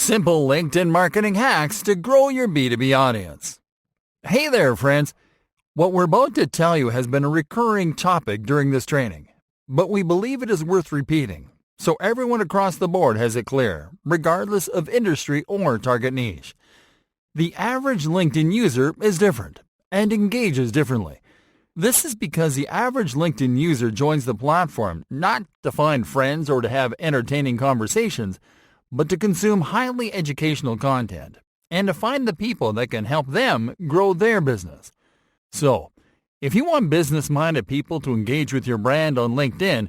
Simple LinkedIn marketing hacks to grow your B2B audience. Hey there, friends. What we're about to tell you has been a recurring topic during this training, but we believe it is worth repeating, so everyone across the board has it clear, regardless of industry or target niche. The average LinkedIn user is different and engages differently. This is because the average LinkedIn user joins the platform not to find friends or to have entertaining conversations, but to consume highly educational content and to find the people that can help them grow their business. So, if you want business-minded people to engage with your brand on LinkedIn,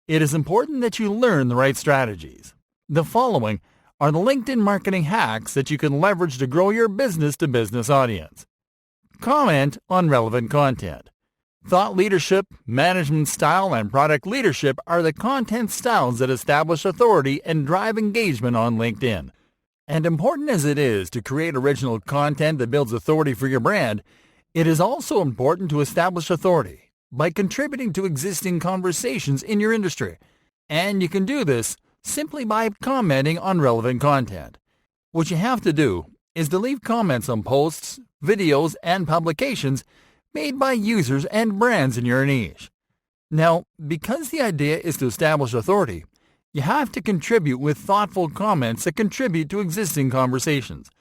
it is important that you learn the right strategies. The following are the LinkedIn marketing hacks that you can leverage to grow your business-to-business audience. Comment on relevant content. Thought leadership, management style, and product leadership are the content styles that establish authority and drive engagement on LinkedIn. And important as it is to create original content that builds authority for your brand, it is also important to establish authority by contributing to existing conversations in your industry. And you can do this simply by commenting on relevant content. What you have to do is to leave comments on posts, videos, and publications made by users and brands in your niche. Now, because the idea is to establish authority, you have to contribute with thoughtful comments that contribute to existing conversations.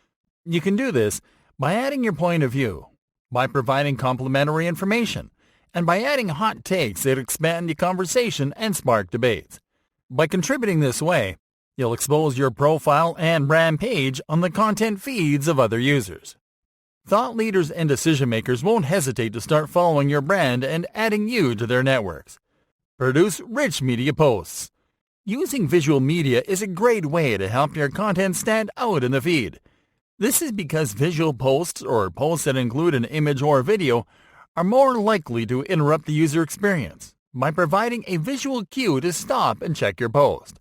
You can do this by adding your point of view, by providing complimentary information, and by adding hot takes that expand the conversation and spark debates. By contributing this way, you'll expose your profile and brand page on the content feeds of other users. Thought leaders and decision-makers won't hesitate to start following your brand and adding you to their networks. Produce rich media posts. Using visual media is a great way to help your content stand out in the feed. This is because visual posts or posts that include an image or video are more likely to interrupt the user experience by providing a visual cue to stop and check your post.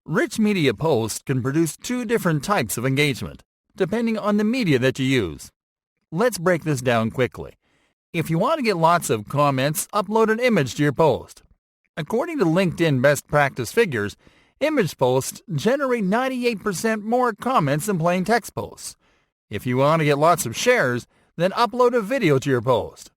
Rich media posts can produce two different types of engagement, depending on the media that you use. Let's break this down quickly. If you want to get lots of comments, upload an image to your post. According to LinkedIn best practice figures, image posts generate 98% more comments than plain text posts. If you want to get lots of shares, then upload a video to your post.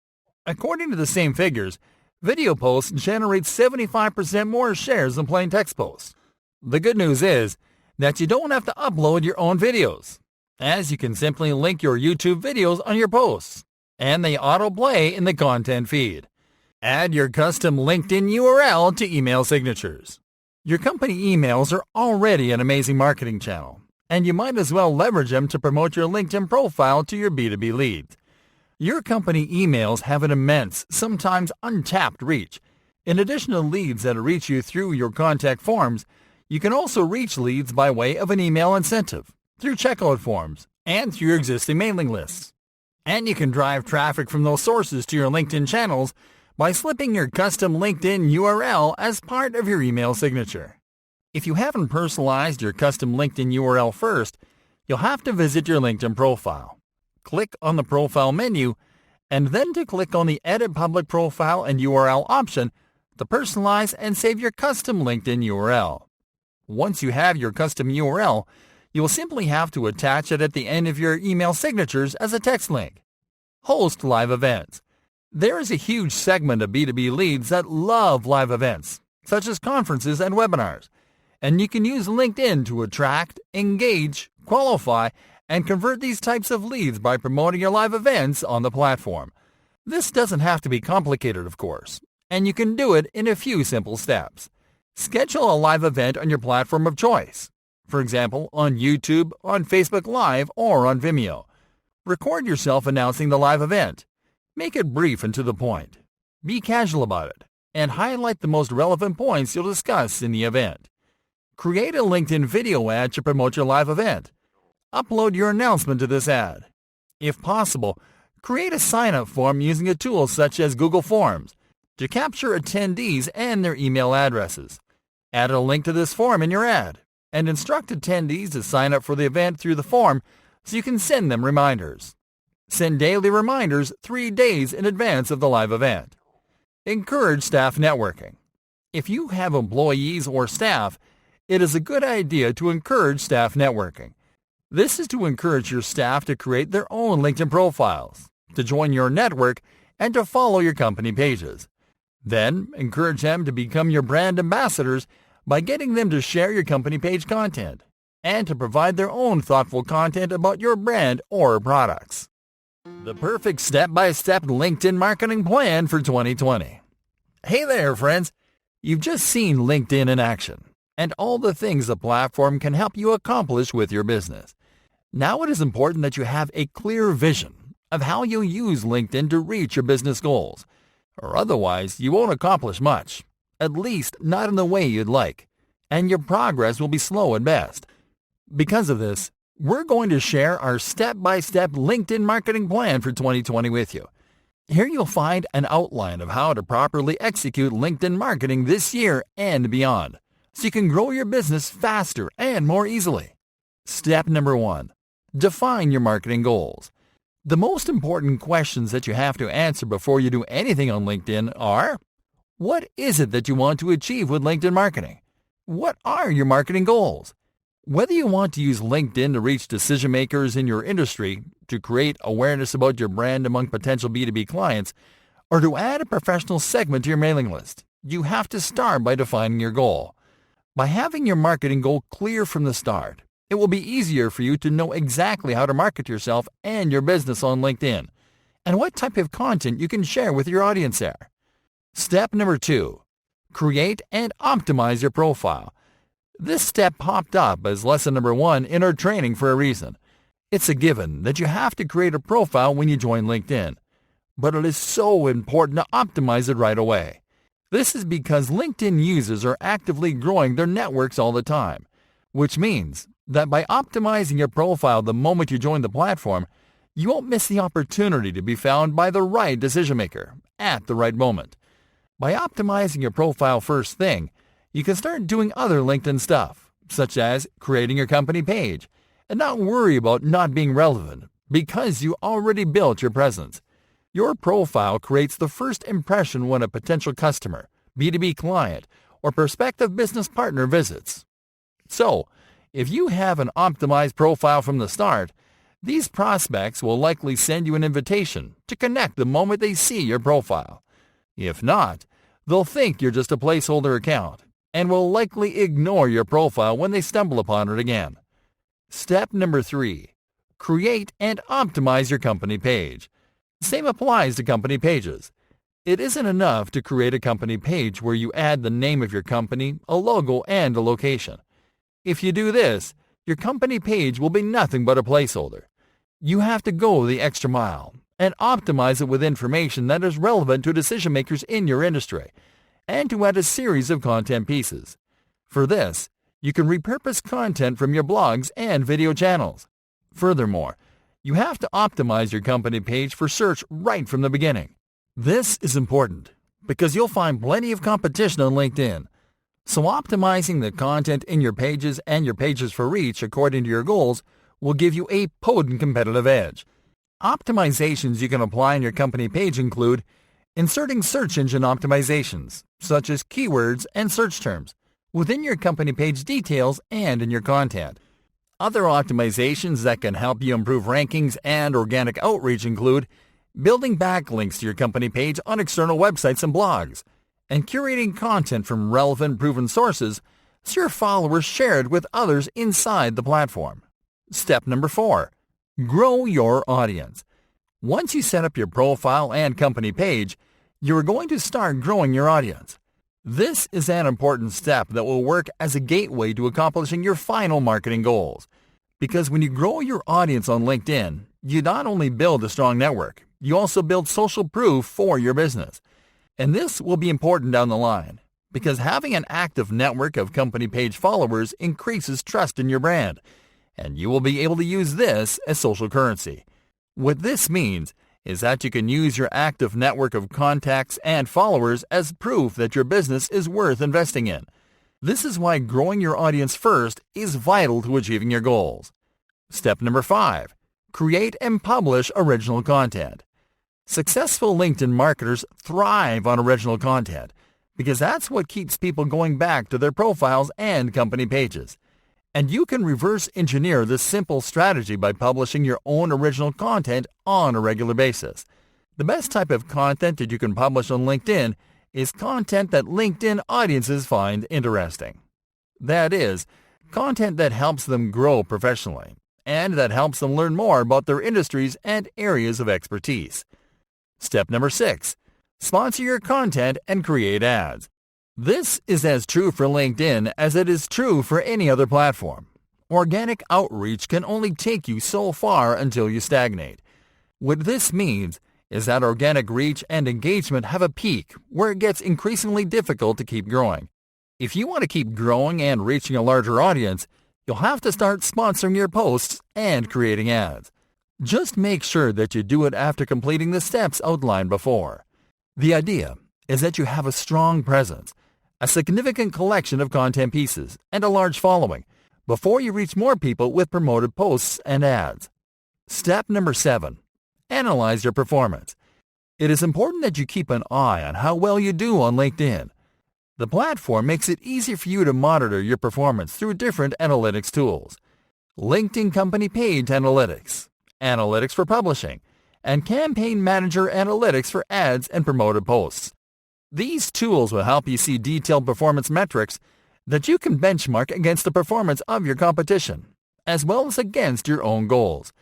According to the same figures, video posts generate 75% more shares than plain text posts. The good news is that you don't have to upload your own videos, as you can simply link your YouTube videos on your posts, and they autoplay in the content feed. Add your custom LinkedIn URL to email signatures. Your company emails are already an amazing marketing channel, and you might as well leverage them to promote your LinkedIn profile to your B2B leads. Your company emails have an immense, sometimes untapped reach. In addition to leads that reach you through your contact forms, you can also reach leads by way of an email incentive, through checkout forms, and through your existing mailing lists. And you can drive traffic from those sources to your LinkedIn channels by slipping your custom LinkedIn URL as part of your email signature. If you haven't personalized your custom LinkedIn URL first, you'll have to visit your LinkedIn profile. Click on the Profile menu, and then to click on the Edit Public Profile and URL option to personalize and save your custom LinkedIn URL. Once you have your custom URL, you will simply have to attach it at the end of your email signatures as a text link. Host live events. There is a huge segment of B2B leads that love live events, such as conferences and webinars, and you can use LinkedIn to attract, engage, qualify, and convert these types of leads by promoting your live events on the platform. This doesn't have to be complicated, of course, and you can do it in a few simple steps. Schedule a live event on your platform of choice. For example, on YouTube, on Facebook Live, or on Vimeo. Record yourself announcing the live event. Make it brief and to the point. Be casual about it, and highlight the most relevant points you'll discuss in the event. Create a LinkedIn video ad to promote your live event. Upload your announcement to this ad. If possible, create a sign-up form using a tool such as Google Forms to capture attendees and their email addresses. Add a link to this form in your ad, and instruct attendees to sign up for the event through the form so you can send them reminders. Send daily reminders 3 days in advance of the live event. Encourage staff networking. If you have employees or staff, it is a good idea to encourage staff networking. This is to encourage your staff to create their own LinkedIn profiles, to join your network, and to follow your company pages. Then, encourage them to become your brand ambassadors by getting them to share your company page content and to provide their own thoughtful content about your brand or products. The perfect step-by-step LinkedIn marketing plan for 2020. Hey there, friends! You've just seen LinkedIn in action and all the things the platform can help you accomplish with your business. Now it is important that you have a clear vision of how you'll use LinkedIn to reach your business goals, or otherwise you won't accomplish much, at least not in the way you'd like, and your progress will be slow at best. Because of this, we're going to share our step-by-step LinkedIn marketing plan for 2020 with you. Here you'll find an outline of how to properly execute LinkedIn marketing this year and beyond, so you can grow your business faster and more easily. Step number 1. Define your marketing goals. The most important questions that you have to answer before you do anything on LinkedIn are: what is it that you want to achieve with LinkedIn marketing? What are your marketing goals? Whether you want to use LinkedIn to reach decision makers in your industry, to create awareness about your brand among potential B2B clients, or to add a professional segment to your mailing list, you have to start by defining your goal. By having your marketing goal clear from the start, it will be easier for you to know exactly how to market yourself and your business on LinkedIn, and what type of content you can share with your audience there. Step number 2. Create and optimize your profile. This step popped up as lesson number 1 in our training for a reason. It's a given that you have to create a profile when you join LinkedIn, but it is so important to optimize it right away. This is because LinkedIn users are actively growing their networks all the time, which means that by optimizing your profile the moment you join the platform, you won't miss the opportunity to be found by the right decision maker at the right moment. By optimizing your profile first thing, you can start doing other LinkedIn stuff, such as creating your company page, and not worry about not being relevant because you already built your presence. Your profile creates the first impression when a potential customer, B2B client, or prospective business partner visits. So, if you have an optimized profile from the start, these prospects will likely send you an invitation to connect the moment they see your profile. If not, they'll think you're just a placeholder account and will likely ignore your profile when they stumble upon it again. Step number 3. Create and optimize your company page. Same applies to company pages. It isn't enough to create a company page where you add the name of your company, a logo, and a location. If you do this, your company page will be nothing but a placeholder. You have to go the extra mile and optimize it with information that is relevant to decision makers in your industry, and to add a series of content pieces. For this, you can repurpose content from your blogs and video channels. Furthermore, you have to optimize your company page for search right from the beginning. This is important because you'll find plenty of competition on LinkedIn. So optimizing the content in your pages and your pages for reach according to your goals will give you a potent competitive edge. Optimizations you can apply in your company page include inserting search engine optimizations, such as keywords and search terms, within your company page details and in your content. Other optimizations that can help you improve rankings and organic outreach include building backlinks to your company page on external websites and blogs, and curating content from relevant proven sources so your followers share it with others inside the platform. Step number 4. Grow your audience. Once you set up your profile and company page, you are going to start growing your audience. This is an important step that will work as a gateway to accomplishing your final marketing goals. Because when you grow your audience on LinkedIn, you not only build a strong network, you also build social proof for your business. And this will be important down the line, because having an active network of company page followers increases trust in your brand, and you will be able to use this as social currency. What this means is that you can use your active network of contacts and followers as proof that your business is worth investing in. This is why growing your audience first is vital to achieving your goals. Step number 5. Create and publish original content. Successful LinkedIn marketers thrive on original content because that's what keeps people going back to their profiles and company pages. And you can reverse engineer this simple strategy by publishing your own original content on a regular basis. The best type of content that you can publish on LinkedIn is content that LinkedIn audiences find interesting. That is, content that helps them grow professionally and that helps them learn more about their industries and areas of expertise. Step number 6. Sponsor your content and create ads. This is as true for LinkedIn as it is true for any other platform. Organic outreach can only take you so far until you stagnate. What this means is that organic reach and engagement have a peak where it gets increasingly difficult to keep growing. If you want to keep growing and reaching a larger audience, you'll have to start sponsoring your posts and creating ads. Just make sure that you do it after completing the steps outlined before. The idea is that you have a strong presence, a significant collection of content pieces, and a large following before you reach more people with promoted posts and ads. Step number 7. Analyze your performance. It is important that you keep an eye on how well you do on LinkedIn. The platform makes it easy for you to monitor your performance through different analytics tools. LinkedIn Company Page Analytics, Analytics for Publishing, and Campaign Manager Analytics for ads and promoted posts. These tools will help you see detailed performance metrics that you can benchmark against the performance of your competition, as well as against your own goals.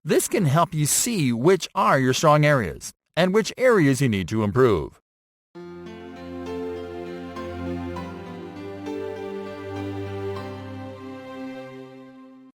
This can help you see which are your strong areas and which areas you need to improve.